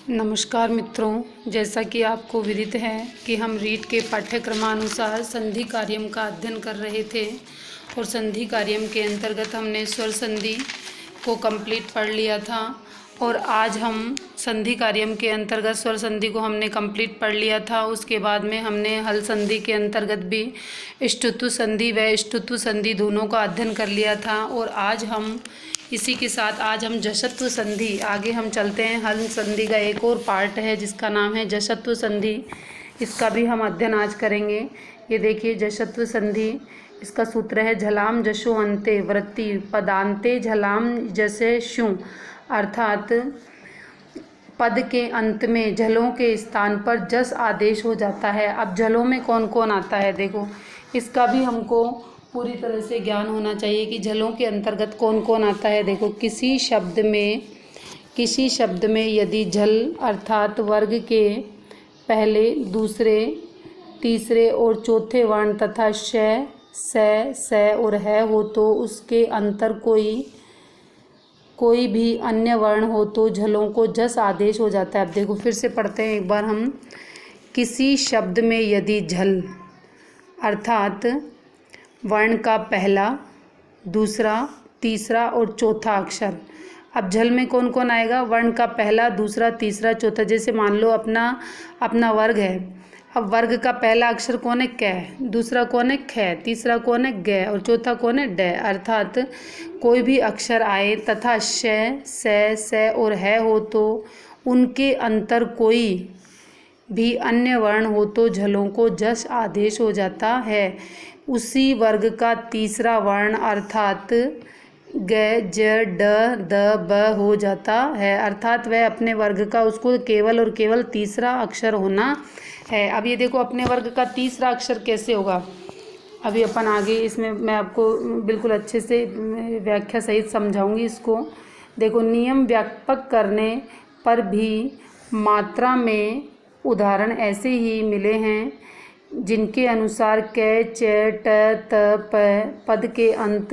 नमस्कार मित्रों, जैसा कि आपको विदित है कि हम रीट के पाठ्यक्रमानुसार संधि कार्यम का अध्ययन कर रहे थे और संधि कार्यम के अंतर्गत हमने स्वर संधि को कंप्लीट पढ़ लिया था। और आज हम संधि कार्यम के अंतर्गत स्वर संधि को हमने कंप्लीट पढ़ लिया था। उसके बाद में हमने हल संधि के अंतर्गत भी ष्टुत्व संधि व ष्टुत्व संधि दोनों का अध्ययन कर लिया था। और आज हम इसी के साथ आज हम जशत्व संधि आगे हम चलते हैं। हल संधि का एक और पार्ट है जिसका नाम है जशत्व संधि, इसका भी हम अध्ययन आज करेंगे। ये देखिए जशत्व संधि, इसका सूत्र है झलाम जशो अंते वृत्ति पदांते झलाम जसे शु, अर्थात पद के अंत में झलों के स्थान पर जस आदेश हो जाता है। अब झलों में कौन कौन आता है, देखो इसका भी हमको पूरी तरह से ज्ञान होना चाहिए कि झलों के अंतर्गत कौन कौन आता है। देखो किसी शब्द में यदि झल अर्थात वर्ग के पहले, दूसरे, तीसरे और चौथे वर्ण तथा श, स और है हो तो उसके अंतर कोई भी अन्य वर्ण हो तो झलों को जस आदेश हो जाता है। अब देखो फिर से पढ़ते हैं एक बार हम। किसी शब्द में यदि झल अर्थात वर्ण का पहला, दूसरा, तीसरा और चौथा अक्षर। अब झल में कौन कौन आएगा, वर्ण का पहला, दूसरा, तीसरा, चौथा। जैसे मान लो अपना वर्ग है। अब वर्ग का पहला अक्षर कौन है, क, दूसरा कौन है, ख, तीसरा कौन है, ग और चौथा कौन है, ड। अर्थात कोई भी अक्षर आए तथा श, स और है हो तो उनके अंतर कोई भी अन्य वर्ण हो तो झलों को जस आदेश हो जाता है। उसी वर्ग का तीसरा वर्ण अर्थात ग, ज, ड, द, ब हो जाता है। अर्थात वह अपने वर्ग का उसको केवल और केवल तीसरा अक्षर होना है। अब ये देखो अपने वर्ग का तीसरा अक्षर कैसे होगा, अभी अपन आगे इसमें मैं आपको बिल्कुल अच्छे से व्याख्या सहित समझाऊंगी इसको। देखो नियम व्यापक करने पर भी मात्रा में उदाहरण ऐसे ही मिले हैं जिनके अनुसार क, च, ट, त, प पद के अंत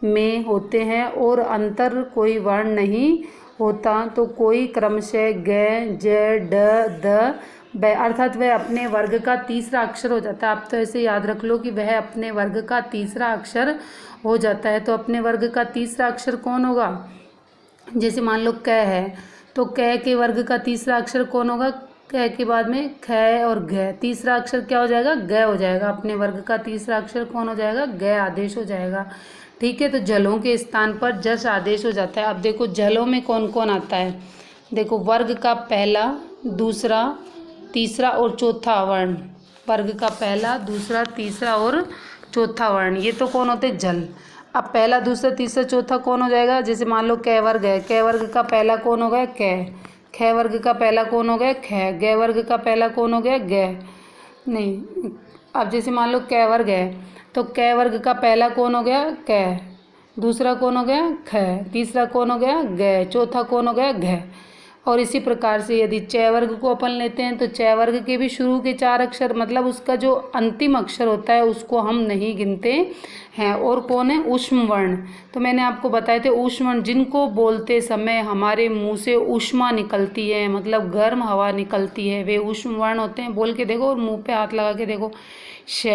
में होते हैं और अंतर कोई वर्ण नहीं होता तो कोई क्रमशः ग, ज, ड, द, ब अर्थात वह अपने वर्ग का तीसरा अक्षर हो जाता है। आप तो ऐसे याद रख लो कि वह अपने वर्ग का तीसरा अक्षर हो जाता है। तो अपने वर्ग का तीसरा अक्षर कौन होगा, जैसे मान लो क है तो क के वर्ग का तीसरा अक्षर कौन होगा, क के बाद में ख और घ, तीसरा अक्षर क्या हो जाएगा, ग हो जाएगा। अपने वर्ग का तीसरा अक्षर कौन हो जाएगा, ग आदेश हो जाएगा। ठीक है, तो झलों के स्थान पर जस आदेश हो जाता है। अब देखो झलों में कौन कौन आता है, देखो वर्ग का पहला, दूसरा, तीसरा और चौथा वर्ण। वर्ग का पहला, दूसरा, तीसरा और चौथा वर्ण, ये तो कौन होते हैं, झल। अब पहला, दूसरा, तीसरा, चौथा कौन हो जाएगा, जैसे मान लो क वर्ग है, क वर्ग का पहला कौन हो गया, क, ख वर्ग का पहला कौन हो गया, ख, ग वर्ग का पहला कौन हो गया, ग नहीं। अब जैसे मान लो क वर्ग है तो क वर्ग का पहला कौन हो गया, क, दूसरा कौन हो गया, ख, तीसरा कौन हो गया, ग, चौथा कौन हो गया, घ। और इसी प्रकार से यदि च वर्ग को अपन लेते हैं तो च वर्ग के भी शुरू के चार अक्षर, मतलब उसका जो अंतिम अक्षर होता है उसको हम नहीं गिनते हैं। और कौन है, ऊष्म वर्ण। तो मैंने आपको बताए थे ऊष्म वर्ण, जिनको बोलते समय हमारे मुंह से ऊष्मा निकलती है, मतलब गर्म हवा निकलती है, वे ऊष्म वर्ण होते हैं। बोल के देखो और मुंह पे हाथ लगा के देखो, श,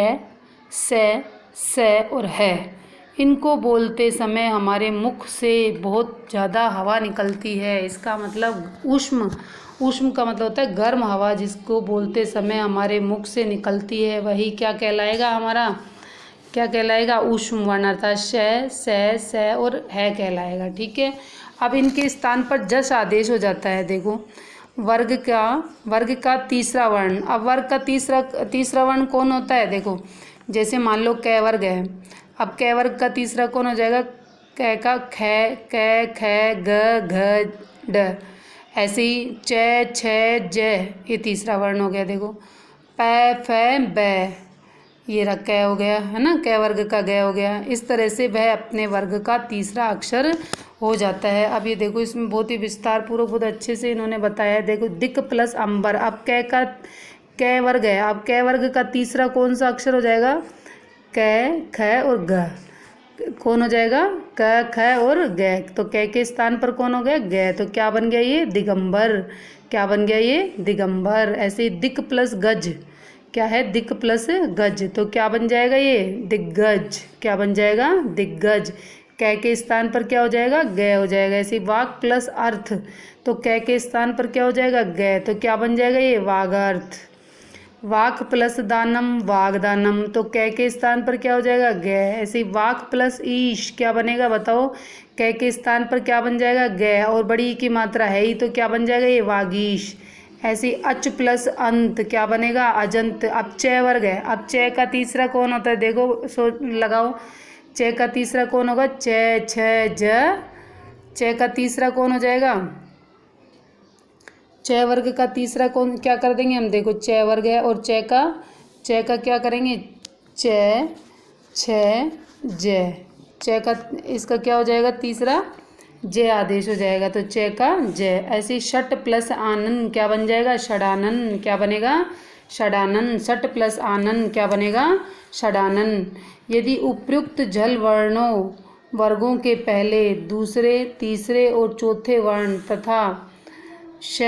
स और है। इनको बोलते समय हमारे मुख से बहुत ज़्यादा हवा निकलती है। इसका मतलब ऊष्म का मतलब होता है गर्म हवा, जिसको बोलते समय हमारे मुख से निकलती है वही क्या कहलाएगा, हमारा क्या कहलाएगा, ऊष्म वर्ण, अर्थात श, स और है कहलाएगा। ठीक है, अब इनके स्थान पर जस आदेश हो जाता है। देखो वर्ग का तीसरा वर्ण। अब वर्ग का तीसरा वर्ण कौन होता है, देखो जैसे मान लो क वर्ग है। अब क वर्ग का तीसरा कौन हो जाएगा, क का ख, क, ख, ग, घ, ड। ऐसे ही च, छ, ज, ये तीसरा वर्ण हो गया। देखो प, फ, ब, ये रहा क हो गया, है ना, क वर्ग का ग हो गया। इस तरह से वह अपने वर्ग का तीसरा अक्षर हो जाता है। अब ये देखो इसमें बहुत ही विस्तार पूर्वक बहुत अच्छे से इन्होंने बताया है। देखो दिक प्लस अंबर। अब क वर्ग है, अब क वर्ग का तीसरा कौन सा अक्षर हो जाएगा, क, ख और घ। कौन हो जाएगा, क ख और ग, तो क के स्थान पर कौन हो गया, ग, तो क्या बन गया ये, दिगंबर। क्या बन गया ये, दिगंबर। ऐसे ही दिक प्लस गज, क्या है, दिक प्लस गज, तो क्या बन जाएगा ये, दिग्गज। क्या बन जाएगा, दिग्गज। कै के स्थान पर क्या हो जाएगा, ग हो जाएगा। ऐसे वाक प्लस अर्थ, तो कै के स्थान पर क्या हो जाएगा, ग, तो क्या बन जाएगा ये, वागार्थ। वाक प्लस दानम, वागदानम, तो कै के स्थान पर क्या हो जाएगा, ग। ऐसे वाक प्लस ईश, क्या बनेगा बताओ, कै के स्थान पर क्या बन जाएगा, ग, और बड़ी की मात्रा है ही, तो क्या बन जाएगा ये, वागीश। ऐसे अच प्लस अंत, क्या बनेगा, अजंत। अब च वर्ग है, अब च का तीसरा कौन होता है, देखो सो लगाओ, च का तीसरा कौन होगा, च छ ज, च का तीसरा कौन हो जाएगा, च वर्ग का तीसरा कौन, क्या कर देंगे हम, देखो च वर्ग है और च का क्या करेंगे, च छ ज, च का इसका क्या हो जाएगा, तीसरा ज आदेश हो जाएगा, तो च का ज। ऐसे षट प्लस आनन क्या बन जाएगा, षडानन। क्या बनेगा, षडानन। षट प्लस आनन क्या बनेगा, षडानन। यदि उपयुक्त जल वर्गों के पहले, दूसरे, तीसरे और चौथे वर्ण तथा श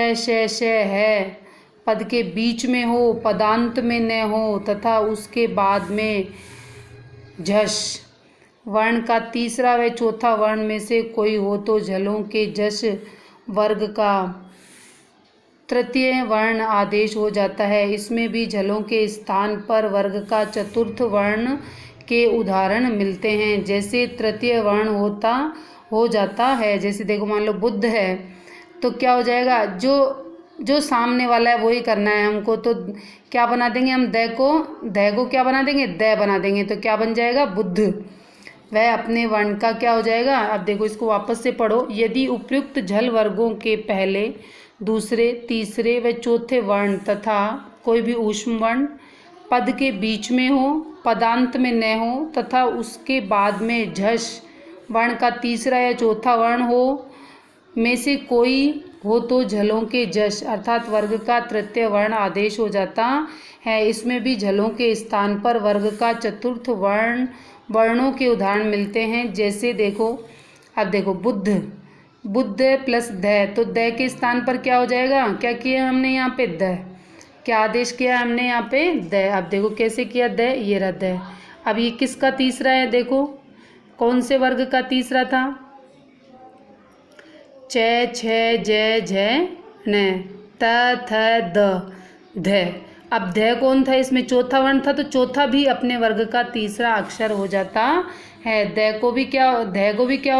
है पद के बीच में हो, पदांत में न हो तथा उसके बाद में झष वर्ण का तीसरा व चौथा वर्ण में से कोई हो, तो झलों के जस वर्ग का तृतीय वर्ण आदेश हो जाता है। इसमें भी झलों के स्थान पर वर्ग का चतुर्थ वर्ण के उदाहरण मिलते हैं। जैसे तृतीय वर्ण हो जाता है, जैसे देखो मान लो बुद्ध है, तो क्या हो जाएगा, जो सामने वाला है वही करना है हमको, तो क्या बना देंगे हम, द को क्या बना देंगे, द बना देंगे, तो क्या बन जाएगा, बुद्ध। वह अपने वर्ण का क्या हो जाएगा। अब देखो इसको वापस से पढ़ो। यदि उपयुक्त झल वर्गों के पहले, दूसरे, तीसरे व चौथे वर्ण तथा कोई भी ऊष्म वर्ण पद के बीच में हो, पदांत में न हो तथा उसके बाद में झष वर्ण का तीसरा या चौथा वर्ण हो में से कोई हो, तो झलों के जश अर्थात वर्ग का तृतीय वर्ण आदेश हो जाता है। इसमें भी झलों के स्थान पर वर्ग का चतुर्थ वर्णों के उदाहरण मिलते हैं। जैसे देखो, अब देखो बुद्ध प्लस ध, तो द के स्थान पर क्या हो जाएगा, क्या किया हमने यहाँ पे, द। क्या आदेश किया हमने यहाँ पे, द। अब देखो कैसे किया, द, ये रहा द। अब ये किसका तीसरा है, देखो कौन से वर्ग का तीसरा था, च छ ज झ न त थ द ध। अब ध कौन था, इसमें चौथा वर्ण था, तो चौथा भी अपने वर्ग का तीसरा अक्षर हो जाता है। ध को भी क्या हो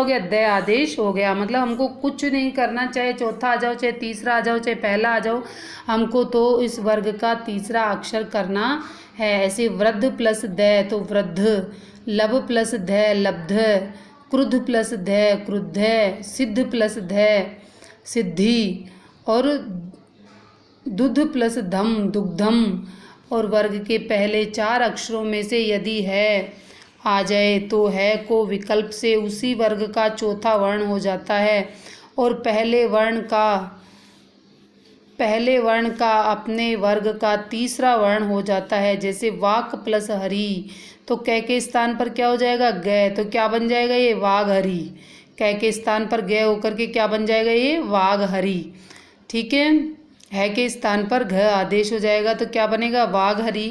गया, द आदेश हो गया। मतलब हमको कुछ नहीं करना, चाहे चौथा आ जाओ, चाहे तीसरा आ जाओ, चाहे पहला आ जाओ, हमको तो इस वर्ग का तीसरा अक्षर करना है। ऐसे वृद्ध प्लस द, तो वृद्ध। लब प्लस ध, लब्ध। क्रुद्ध प्लस ध, क्रुद्ध। सिद्ध प्लस ध, सिद्धि। और दुध प्लस धम, दुग्धम। और वर्ग के पहले चार अक्षरों में से यदि है आ जाए तो है को विकल्प से उसी वर्ग का चौथा वर्ण हो जाता है और पहले वर्ण का अपने वर्ग का तीसरा वर्ण हो जाता है। जैसे वाक प्लस हरी, तो कै के स्थान पर क्या हो जाएगा, ग, तो क्या बन जाएगा ये, वाघ हरी। कै के स्थान पर ग होकर के क्या बन जाएगा ये, वाघ हरी। ठीक है के स्थान पर घ आदेश हो जाएगा, तो क्या बनेगा, वाघ हरी।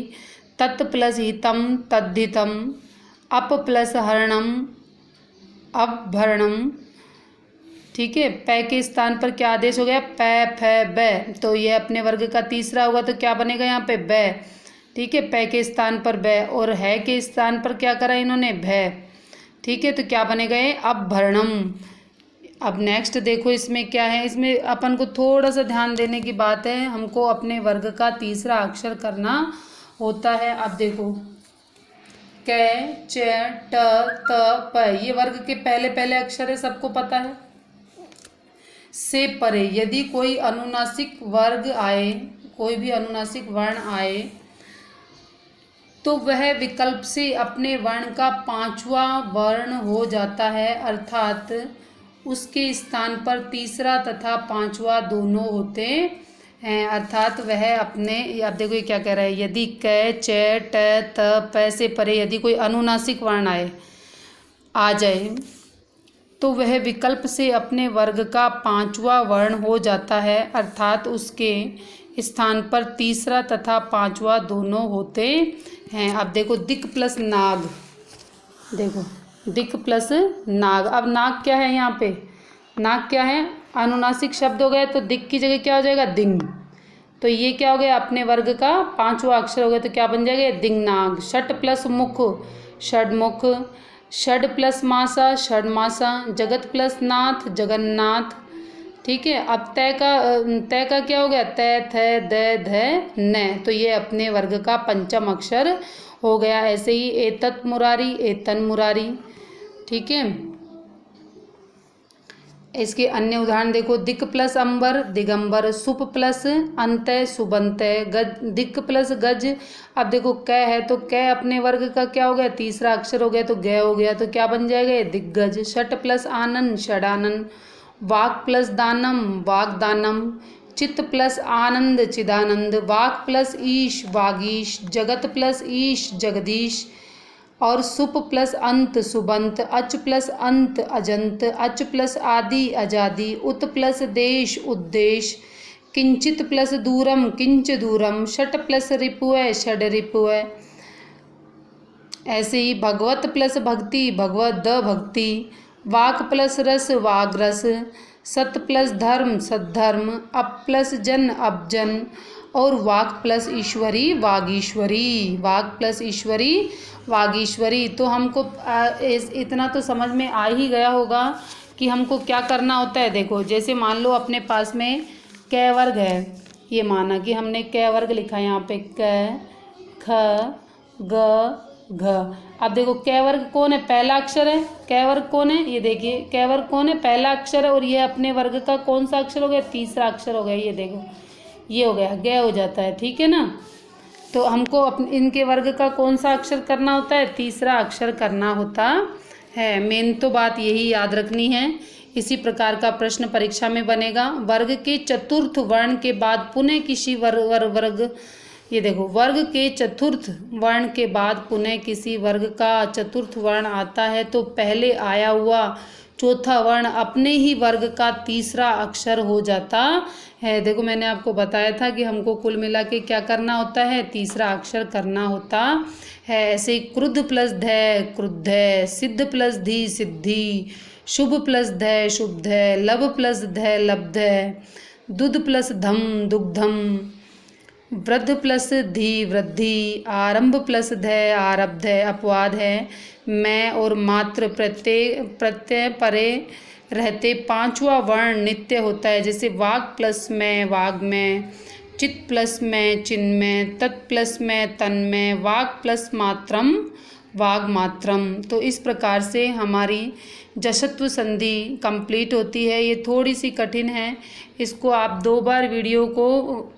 तत् प्लस हितम, तद्धितम। अप प्लस हरणम, अपभरणम। ठीक है, पै के स्थान पर क्या आदेश हो गया, पै फ बै, तो ये अपने वर्ग का तीसरा होगा, तो क्या बनेगा यहाँ पे, बै। ठीक है, पै के स्थान पर बै, और है के स्थान पर क्या करा इन्होंने, भै। ठीक है, तो क्या बनेगा ये, अपभरणम। अब नेक्स्ट देखो इसमें क्या है, इसमें अपन को थोड़ा सा ध्यान देने की बात है, हमको अपने वर्ग का तीसरा अक्षर करना होता है। अब देखो कै, च, ट, त, प, ये वर्ग के पहले अक्षर है, सबको पता है। से परे यदि कोई अनुनासिक वर्ग आए, कोई भी अनुनासिक वर्ण आए, तो वह विकल्प से अपने वर्ण का पांचवा वर्ण हो जाता है, अर्थात उसके स्थान पर तीसरा तथा पांचवा दोनों होते हैं। अर्थात वह अपने, अब देखो ये क्या कह रहा है, यदि कै, च, ट, त, प से परे यदि कोई अनुनासिक वर्ण आए, आ जाए तो वह विकल्प से अपने वर्ग का 5वां वर्ण हो जाता है, अर्थात उसके स्थान पर तीसरा तथा 5वां दोनों होते हैं। अब देखो दिक् प्लस नाग, देखो दिक् प्लस नाग। अब नाग क्या है यहाँ पे, नाग क्या है, अनुनासिक शब्द हो गए, तो दिक् की जगह क्या हो जाएगा, दिंग। तो ये क्या हो गया, अपने वर्ग का 5वां अक्षर हो गया, तो क्या बन जाएगा, दिंगनाग। षट प्लस मुख, षडमुख। षड प्लस मासा, षडमासा। जगत प्लस नाथ, जगन्नाथ। ठीक है। अब तय का क्या हो गया, तय, थ, द, ध, न। तो ये अपने वर्ग का 5वां अक्षर हो गया। ऐसे ही एतत् मुरारी, एतन मुरारी। ठीक है। इसके अन्य उदाहरण देखो, दिक् प्लस अंबर, दिगंबर। सुप प्लस अंतय, सुबंतय। गज, दिक् प्लस गज। अब देखो क है, तो क अपने वर्ग का क्या हो गया, तीसरा अक्षर हो गया, तो ग हो गया, तो क्या बन जाएगा, दिग्गज। षट प्लस आनन, षडानन। वाक् प्लस दानम, वाग्दानम। चित्त प्लस आनंद, चिदानंद। वाक् प्लस ईश, वागीश। जगत प्लस ईश, जगदीश। और सुप प्लस अंत, सुबंत। अच प्लस अंत, अजंत। अच प्लस आदि, अजादि। उत प्लस देश, उद्देश। किंचित प्लस दूरम, किंच दूरम। षट प्लस रिपुय, षड रिपुय। ऐसे ही भगवत प्लस भक्ति, भगवत द भक्ति। वाक प्लस रस, वाग्रस। सत प्लस धर्म, सद्धर्म। अप प्लस जन, अपजन। और वाक प्लस ईश्वरी, वागीश्वरी। वाक प्लस ईश्वरी, वागीश्वरी। तो हमको इतना तो समझ में आ ही गया होगा कि हमको क्या करना होता है। देखो जैसे मान लो अपने पास में क वर्ग है, ये माना कि हमने क वर्ग लिखा है यहाँ पे, क, ख, ग, घ। अब देखो क वर्ग कौन है, पहला अक्षर है। क वर्ग कौन है, ये देखिए क वर्ग कौन है, पहला अक्षर है। और ये अपने वर्ग का कौन सा अक्षर हो गया, तीसरा अक्षर हो गया। ये देखो ये हो गया, ग हो जाता है। ठीक है ना। तो हमको इनके वर्ग का कौन सा अक्षर करना होता है, तीसरा अक्षर करना होता है। मेन तो बात यही याद रखनी है। इसी प्रकार का प्रश्न परीक्षा में बनेगा। वर्ग के चतुर्थ वर्ण के बाद पुनः किसी वर्ग ये देखो, वर्ग के चतुर्थ वर्ण के बाद पुनः किसी वर्ग का चतुर्थ वर्ण आता है तो पहले आया हुआ चौथा वर्ण अपने ही वर्ग का तीसरा अक्षर हो जाता है। देखो मैंने आपको बताया था कि हमको कुल मिला के क्या करना होता है, तीसरा अक्षर करना होता है। ऐसे क्रुद्ध प्लस ध, क्रुद्ध। सिद्ध प्लस धी, सिद्धि। शुभ प्लस ध, शुभ। लब प्लस ध, लब्ध। दुध प्लस धम, दुग्धम। वृद्ध प्लस धी, वृद्धि। आरंभ प्लस ध, आरब्ध। अपवाद है मैं और मात्र प्रत्यय परे रहते पांचवा वर्ण नित्य होता है। जैसे वाग प्लस में, वाग में। चित प्लस में, चिन्मय। तत् प्लस में, तन्मय। वाग प्लस मात्रम, वाग मात्रम। तो इस प्रकार से हमारी जशत्व संधि कंप्लीट होती है। ये थोड़ी सी कठिन है, इसको आप 2 बार वीडियो को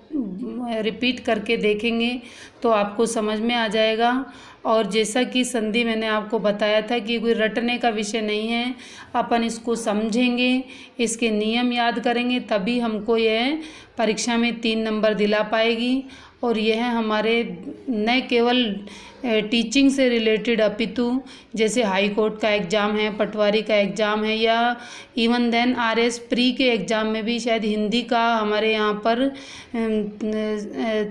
रिपीट करके देखेंगे तो आपको समझ में आ जाएगा। और जैसा कि संधि मैंने आपको बताया था कि कोई रटने का विषय नहीं है, अपन इसको समझेंगे, इसके नियम याद करेंगे, तभी हमको यह परीक्षा में 3 नंबर दिला पाएगी। और यह हमारे न केवल टीचिंग से रिलेटेड अपितु जैसे हाई कोर्ट का एग्ज़ाम है, पटवारी का एग्ज़ाम है, या इवन देन RS प्री के एग्ज़ाम में भी शायद हिंदी का हमारे यहाँ पर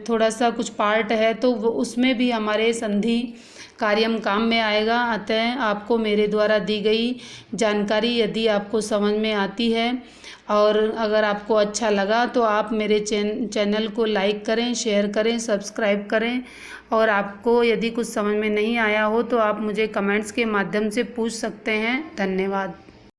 थोड़ा सा कुछ पार्ट है, तो उसमें भी हमारे संधि कार्यम काम में आएगा। अतः आपको मेरे द्वारा दी गई जानकारी यदि आपको समझ में आती है और अगर आपको अच्छा लगा तो आप मेरे चैनल को लाइक करें, शेयर करें, सब्सक्राइब करें। और आपको यदि कुछ समझ में नहीं आया हो तो आप मुझे कमेंट्स के माध्यम से पूछ सकते हैं। धन्यवाद।